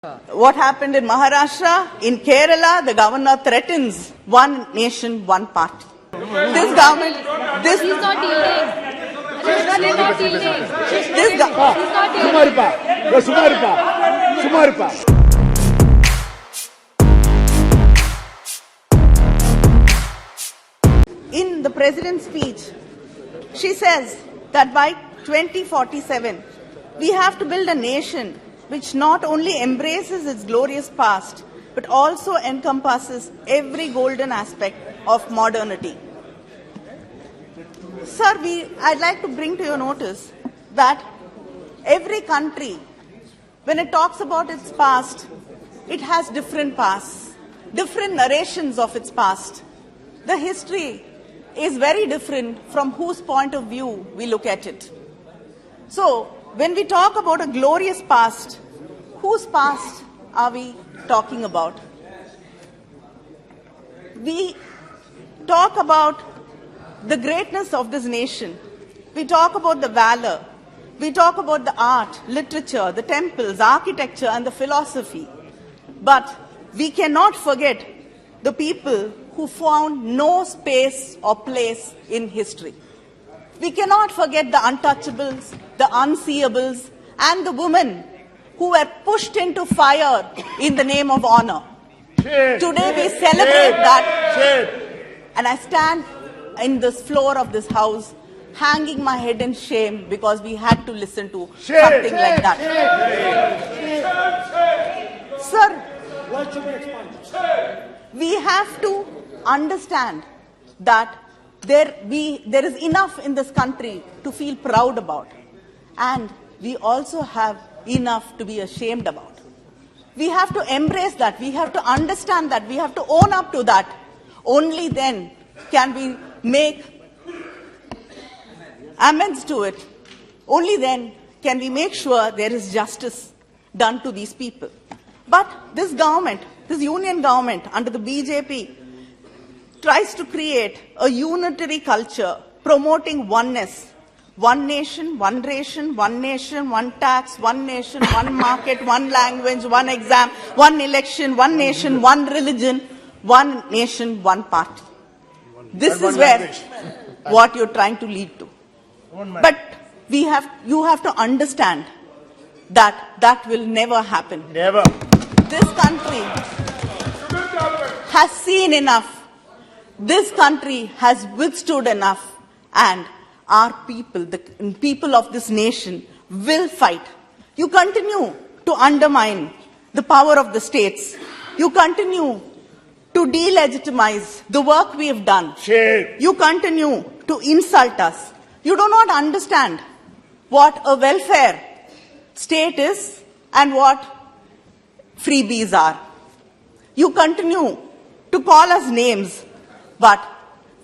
What happened in Maharashtra, in Kerala, the governor threatens one nation, one party. This government, this She's not yielding. She's not yielding. this go- Sumaripa. in the president's speech, she says that by 2047, we have to build a nation which not only embraces its glorious past, but also encompasses every golden aspect of modernity. Sir, I'd like to bring to your notice that every country, when it talks about its past, it has different pasts, different narrations of its past. The history is very different from whose point of view we look at it. So, when we talk about a glorious past, whose past are we talking about? We talk about the greatness of this nation. We talk about the valor. We talk about the art, literature, the temples, architecture, and the philosophy. But we cannot forget the people who found no space or place in history. We cannot forget the untouchables, the unseeables, and the women who were pushed into fire in the name of honor. Today we celebrate that. And I stand in this floor of this house hanging my head in shame because we had to listen to something like that. Sir, we have to understand that there is enough in this country to feel proud about, and we also have enough to be ashamed about. We have to embrace that. We have to understand that. We have to own up to that. Only then can we make amends to it. Only then can we make sure there is justice done to these people. But this government, this union government under the BJP, tries to create a unitary culture promoting oneness. One nation, one ration, one nation, one tax, one nation, one market, one language, one exam, one election, one nation, one religion, one nation, one party. This is where what you're trying to lead to. But you have to understand that that will never happen. Never. This country has seen enough. This country has withstood enough, and our people, the people of this nation, will fight. You continue to undermine the power of the states. You continue to delegitimize the work we have done. You continue to insult us. You do not understand what a welfare state is and what freebies are. You continue to call us names, but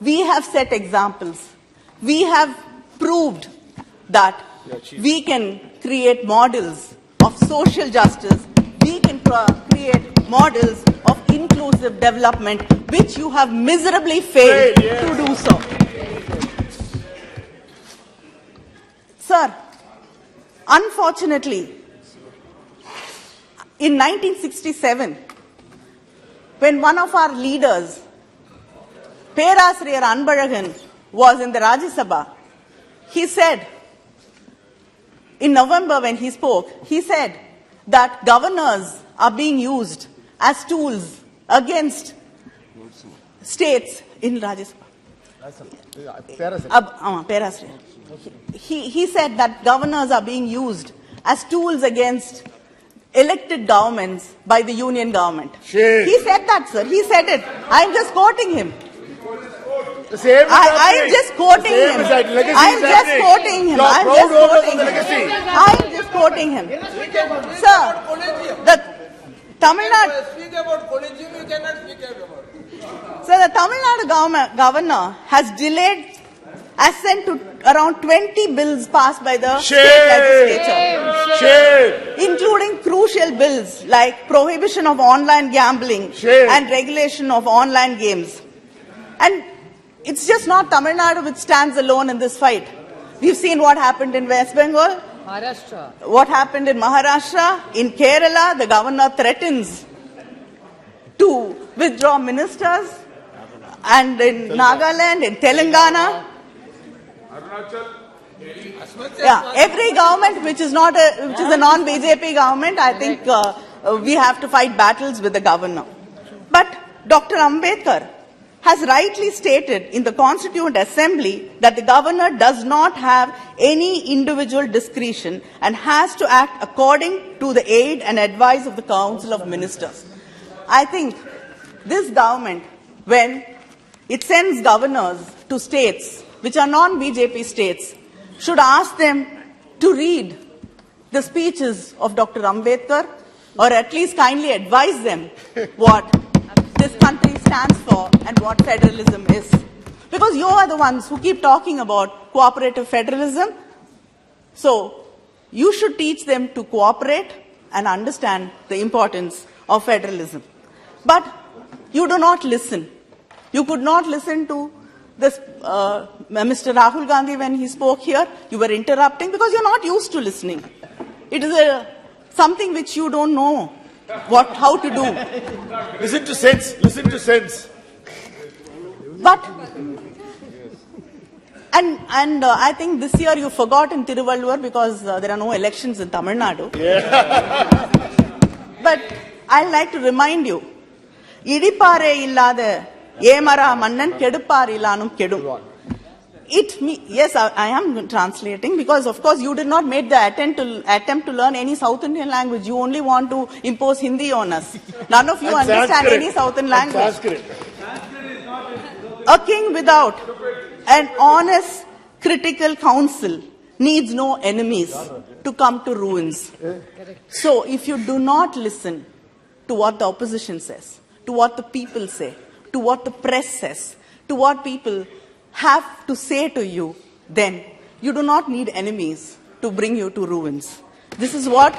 we have set examples. We have proved that we can create models of social justice. We can create models of inclusive development, which you have miserably failed to do so. Sir, unfortunately, in 1967, when one of our leaders, Perasriyar Anbalagan, was in the Rajya Sabha, he said, in November when he spoke, he said that governors are being used as tools against states in Rajya Sabha. Perasriyar. He said that governors are being used as tools against elected governments by the union government. He said that, sir. He said it. I'm just quoting him. I'm just quoting him. I'm just quoting him. I'm just quoting him. Sir, the Tamil Nadu. Speak about collegium, you cannot speak about. So the Tamil Nadu governor has delayed assent to around 20 bills passed by the state legislature, including crucial bills like prohibition of online gambling and regulation of online games. And it's just not Tamil Nadu which stands alone in this fight. We've seen what happened in West Bengal. Maharashtra. What happened in Maharashtra? In Kerala, the governor threatens to withdraw ministers, and in Nagaland, in Telangana. Yeah, every government which is a non-BJP government, I think we have to fight battles with the governor. But Dr. Ambedkar has rightly stated in the Constituent Assembly that the governor does not have any individual discretion and has to act according to the aid and advice of the Council of Ministers. I think this government, when it sends governors to states which are non-BJP states, should ask them to read the speeches of Dr. Ambedkar, or at least kindly advise them what this country stands for and what federalism is. Because you are the ones who keep talking about cooperative federalism. So you should teach them to cooperate and understand the importance of federalism. But you do not listen. You could not listen to this, Mr. Rahul Gandhi when he spoke here. You were interrupting because you're not used to listening. It is something which you don't know how to do. Listen to sense. Listen to sense. But, and I think this year you forgot in Tiruvalluvar because there are no elections in Tamil Nadu. Yeah. But I'd like to remind you, Idipare illade Yemara Mannan Kedupar ilanum Kedum. Yes, I am translating because, of course, you did not make the attempt to learn any South Indian language. You only want to impose Hindi on us. None of you understand any Southern language. A king without an honest, critical council needs no enemies to come to ruins. So, if you do not listen to what the opposition says, to what the people say, to what the press says, to what people have to say to you, then you do not need enemies to bring you to ruins. This is what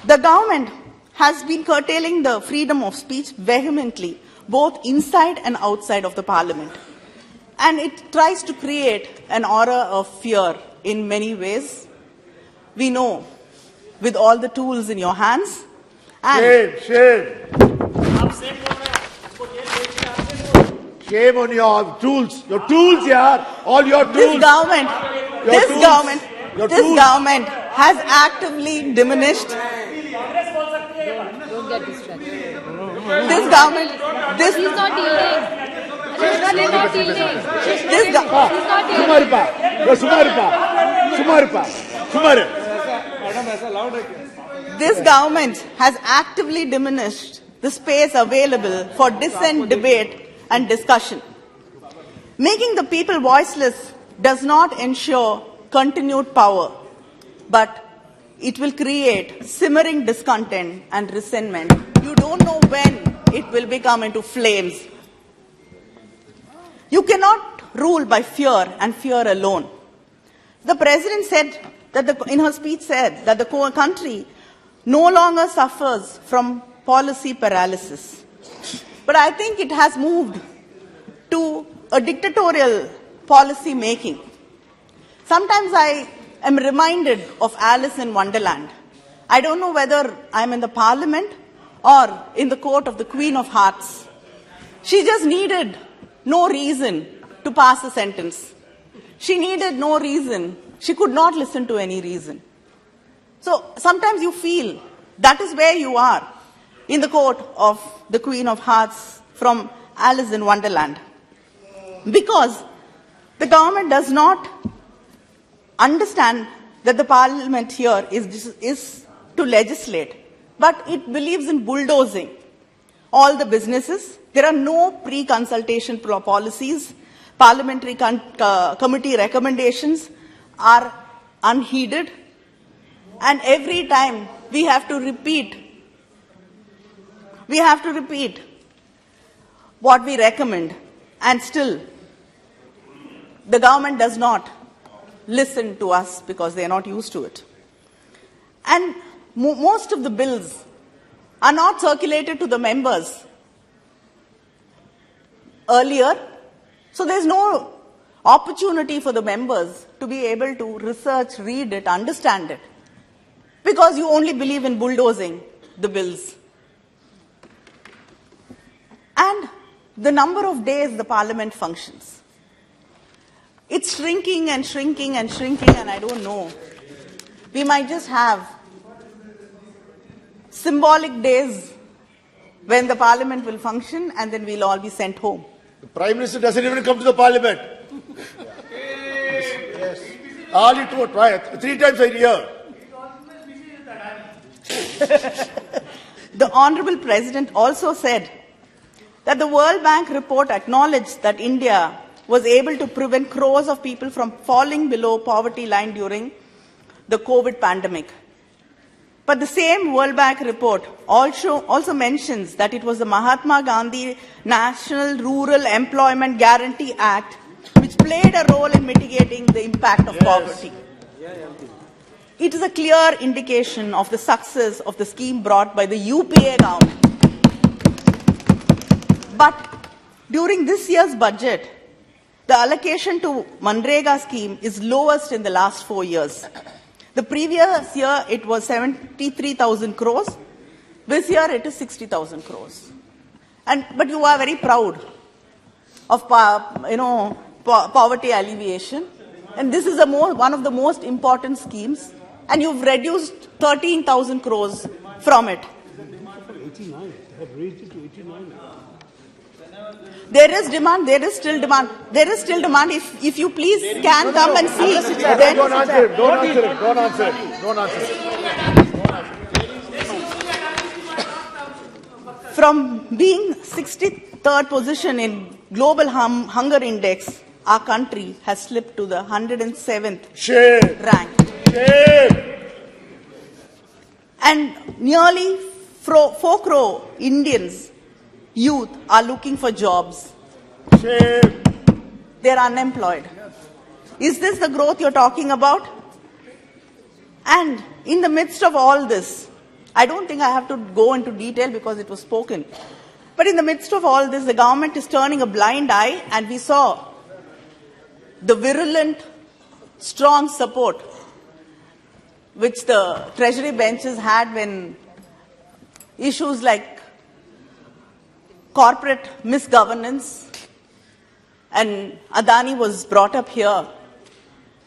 the government has been curtailing the freedom of speech vehemently, both inside and outside of the parliament. And it tries to create an aura of fear in many ways. We know, with all the tools in your hands. And Shame on your tools. Your tools, yeah. All your tools. This government has actively diminished. Don't get distracted. This government, She's not yielding. She's not yielding. this government has actively diminished the space available for dissent, debate, and discussion. Making the people voiceless does not ensure continued power, but it will create simmering discontent and resentment. You don't know when it will become into flames. You cannot rule by fear and fear alone. The president said that in her speech said that the country no longer suffers from policy paralysis. But I think it has moved to a dictatorial policy making. Sometimes I am reminded of Alice in Wonderland. I don't know whether I'm in the parliament or in the court of the Queen of Hearts. She just needed no reason to pass a sentence. She needed no reason. She could not listen to any reason. So sometimes you feel that is where you are, in the court of the Queen of Hearts from Alice in Wonderland. Because the government does not understand that the parliament here is to legislate, but it believes in bulldozing all the businesses. There are no pre-consultation policies. Parliamentary committee recommendations are unheeded. And every time we have to repeat what we recommend, and still the government does not listen to us because they are not used to it. And most of the bills are not circulated to the members earlier, so there's no opportunity for the members to be able to research, read it, understand it, because you only believe in bulldozing the bills. And the number of days the parliament functions. It's shrinking and shrinking and shrinking, and I don't know. We might just have symbolic days when the parliament will function and then we'll all be sent home. The Prime Minister doesn't even come to the parliament. Yes. Hardly 3 times a year. The Honorable President also said that the World Bank report acknowledged that India was able to prevent crores of people from falling below poverty line during the COVID pandemic. But the same World Bank report also mentions that it was the Mahatma Gandhi National Rural Employment Guarantee Act which played a role in mitigating the impact of poverty. It is a clear indication of the success of the scheme brought by the UPA government. But during this year's budget, the allocation to Manrega scheme is lowest in the last 4 years. The previous year it was 73,000 crores. This year it is 60,000 crores. But you are very proud of poverty alleviation, and this is one of the most important schemes. And you've reduced 13,000 crores from it. 89. They have raised it to 89. There is demand. There is still demand. There is still demand. If you please can come and see. Then Don't answer him. Don't answer him. Don't answer him. Don't answer him. From being 63rd position in global hunger index, our country has slipped to the 107th rank. Shame. And nearly 4 crore Indians, youth, are looking for jobs. Shame. They're unemployed. Is this the growth you're talking about? And in the midst of all this, I don't think I have to go into detail because it was spoken. But in the midst of all this, the government is turning a blind eye, and we saw the virulent, strong support which the treasury benches had when issues like corporate misgovernance and Adani was brought up here.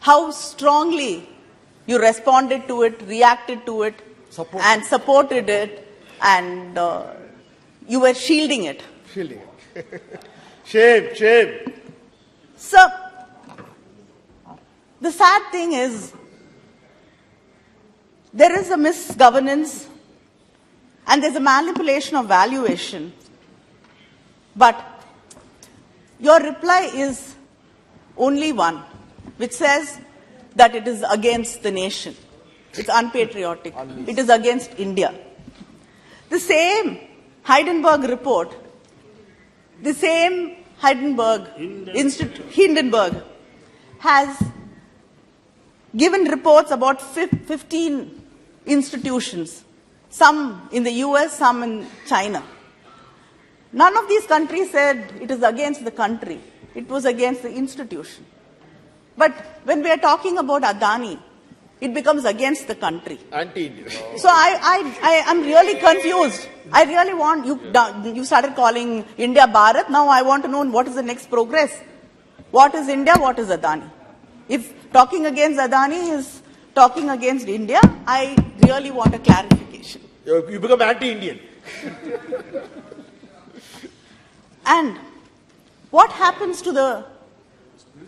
How strongly you responded to it, reacted to it, and supported it, and you were shielding it. Shielding it. Shame. Shame. So, the sad thing is, there is a misgovernance and there's a manipulation of valuation. But your reply is only one, which says that it is against the nation. It's unpatriotic. It is against India. The same Hindenburg report, the same Hindenburg has given reports about 15 institutions, some in the US, some in China. None of these countries said it is against the country. It was against the institution. But when we are talking about Adani, it becomes against the country. Anti-Indian. So I am really confused. I really want, you started calling India Bharat. Now I want to know what is the next progress. What is India? What is Adani? If talking against Adani is talking against India, I really want a clarification. You become anti-Indian. And what happens to the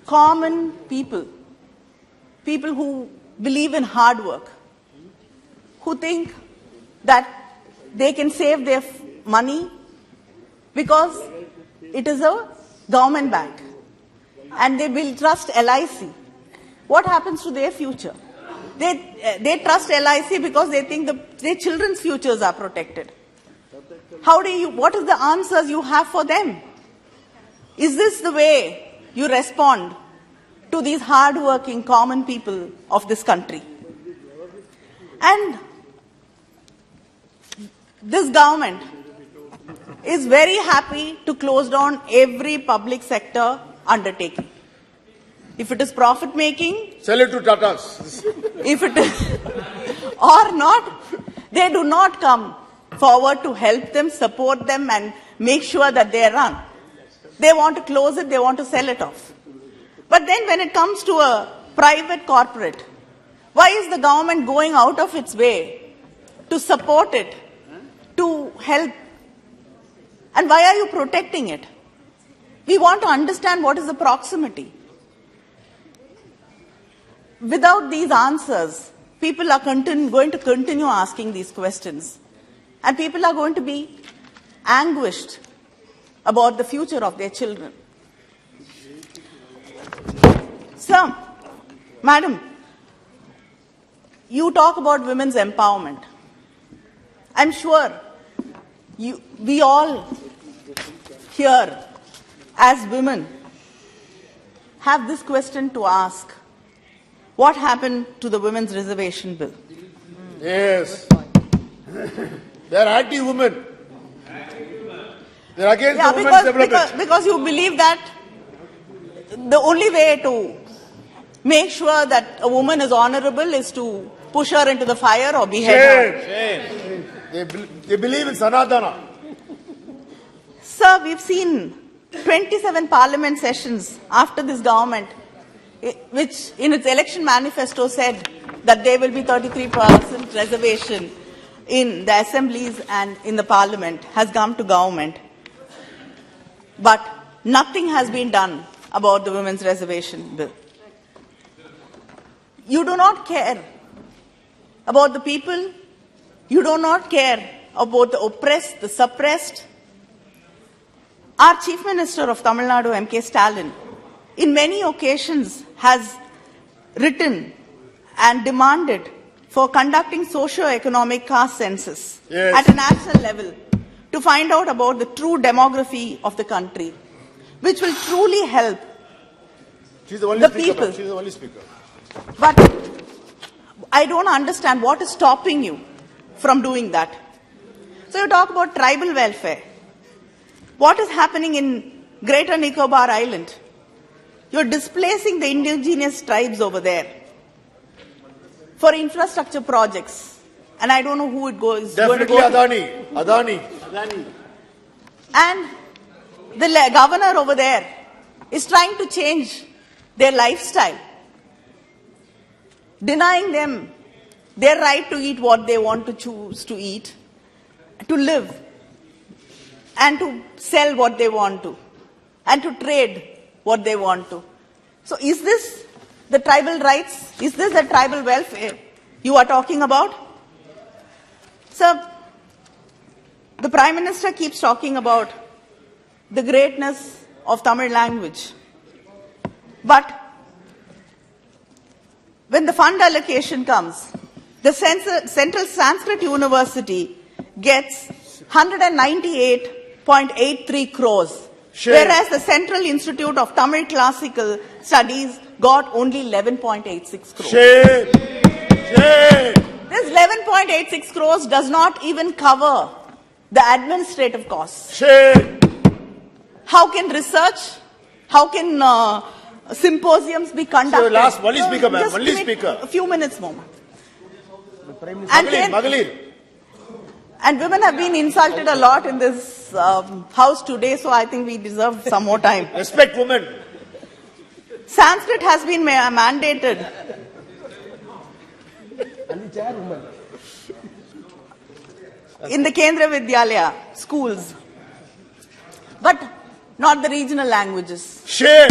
common people who believe in hard work, who think that they can save their money because it is a government bank and they will trust LIC? What happens to their future? They trust LIC because they think their children's futures are protected. What is the answers you have for them? Is this the way you respond to these hard-working common people of this country? And this government is very happy to close down every public sector undertaking. if it is profit making, Sell it to Tatas. if it is or not, they do not come forward to help them, support them, and make sure that they run. They want to close it, they want to sell it off. But then when it comes to a private corporate, why is the government going out of its way to support it, to help? And why are you protecting it? We want to understand what is the proximity. Without these answers, people are going to continue asking these questions. And people are going to be anguished about the future of their children. Sir, madam, you talk about women's empowerment. I'm sure we all here as women have this question to ask. What happened to the Women's Reservation Bill? Yes. They're anti-women. They're against the women's development. Because you believe that the only way to make sure that a woman is honorable is to push her into the fire or behead her. Shame. They believe in Sanatana. Sir, we've seen 27 parliament sessions after this government, which in its election manifesto said that there will be 33% reservation in the assemblies and in the parliament, has come to government. But nothing has been done about the Women's Reservation Bill. You do not care about the people. You do not care about the oppressed, the suppressed. Our Chief Minister of Tamil Nadu, M.K. Stalin, in many occasions has written and demanded for conducting socio-economic caste census at a national level to find out about the true demography of the country, which will truly help She's the only the speaker. people. She's the only speaker. But I don't understand what is stopping you from doing that. So you talk about tribal welfare. What is happening in Greater Nicobar Island? You're displacing the indigenous tribes over there for infrastructure projects. And I don't know who it goes. Definitely Adani. And the governor over there is trying to change their lifestyle, denying them their right to eat what they want to choose to eat, to live, and to sell what they want to, and to trade what they want to. So is this the tribal rights? Is this the tribal welfare you are talking about? Sir, the Prime Minister keeps talking about the greatness of Tamil language. But when the fund allocation comes, the Central Sanskrit University gets 198.83 crores, whereas the Central Institute of Tamil Classical Studies got only 11.86 crores. Shame. This 11.86 crores does not even cover the administrative costs. Shame. How can research, how can symposiums be conducted? So last, only speaker, ma'am. Just Only give me speaker. a few minutes more. And Magalir. And women have been insulted a lot in this house today, so I think we deserve some more time. Respect women. Sanskrit has been mandated. In the Kendra Vidyalaya schools, but not the regional languages. Shame.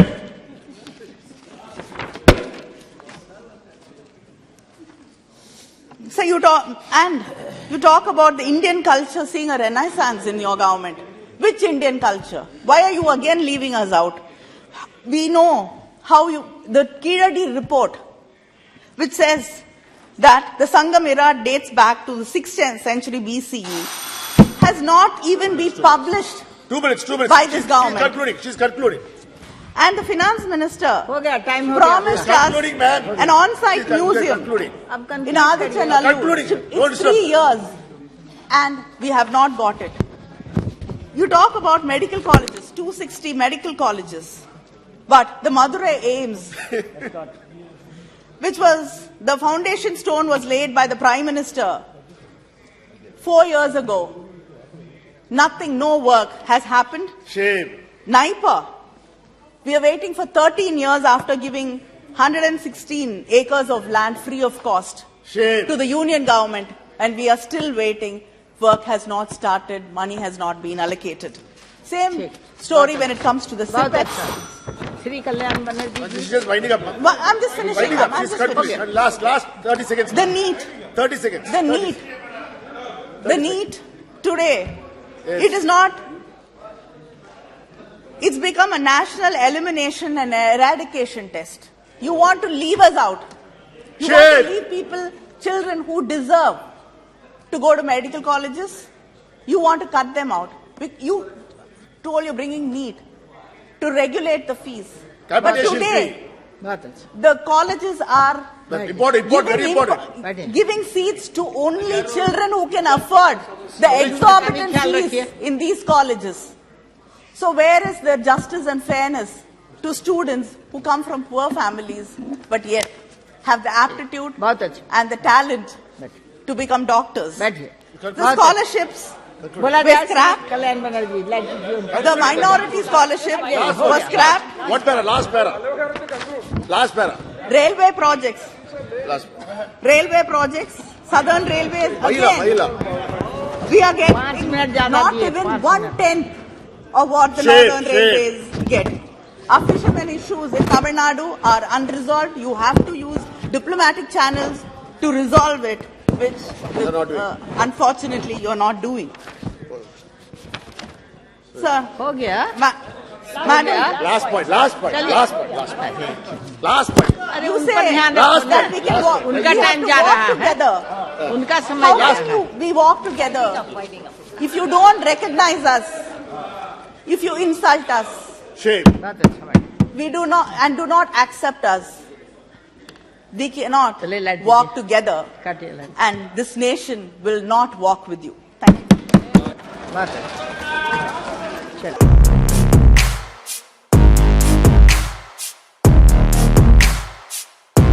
So you talk about the Indian culture seeing a renaissance in your government. Which Indian culture? Why are you again leaving us out? We know how the Kiradi report, which says that the Sangam era dates back to the 6th century BCE, has not even been published 2 minutes. by this government. She's concluding. And the finance minister time promised us Concluding, ma'am. an on-site museum Concluding. in Adichanallu. Concluding. Don't It's disturb. 3 years and we have not got it. You talk about medical colleges, 260 medical colleges. But the Madurai aims, which was, the foundation stone was laid by the Prime Minister 4 years ago. Nothing, no work has happened. Shame. Naipa, we are waiting for 13 years after giving 116 acres of land free of cost Shame. to the union government, and we are still waiting. Work has not started, money has not been allocated. Same story when it comes to the बहुत CPEX. अच्छा Shri Kalyan Banerjee This is ji just winding up. I'm just finishing Winding up. up. I'm Please just cut, please. finishing. Last 30 seconds. The NEET, 30 seconds. the 30 NEET, the NEET today, it is not, it's become a national elimination and eradication test. You want to leave us out. You want Shame. to leave people, children who deserve to go to medical colleges. You want to cut them out. You told you're bringing NEET to regulate the fees. But Capitation today, बहुत अच्छा the colleges are But important, very important. giving seats to only children who can afford the exorbitant fees in these colleges. So where is the justice and fairness to students who come from poor families but yet have the aptitude बहुत अच्छा and the talent to become doctors? बैठिए The scholarships बोला were जाए scrapped. Kalyan Banerjee light The minority scholarship was scrapped. What para? Last para. Last para. Railway projects. Last. Railway projects. Southern Railways again. Mahila. We are 5 getting minute ज़्यादा not दिए, even 5 1/10 of what the Shame, Northern shame. Railways get. Our fishermen issues in Tamil Nadu are unresolved. You have to use diplomatic channels to resolve it, which You're not doing. unfortunately you're not doing. Sir, हो गया madam, Last point. Last point. चलिए। Last point. Last point. Last point. अरे you उन say पर ध्यान Last रखो that ना we can walk, उनका we have टाइम to जा रहा walk है together. उनका How समय जा can रहा है we walk together if you don't recognize us, if you insult us, Shame. बहुत अच्छा बैठ we do not accept us? We cannot चलिए, लाइट walk दीजिए। together, काटिए light and this nation will not walk with you. Thank you. बहुत अच्छा चलो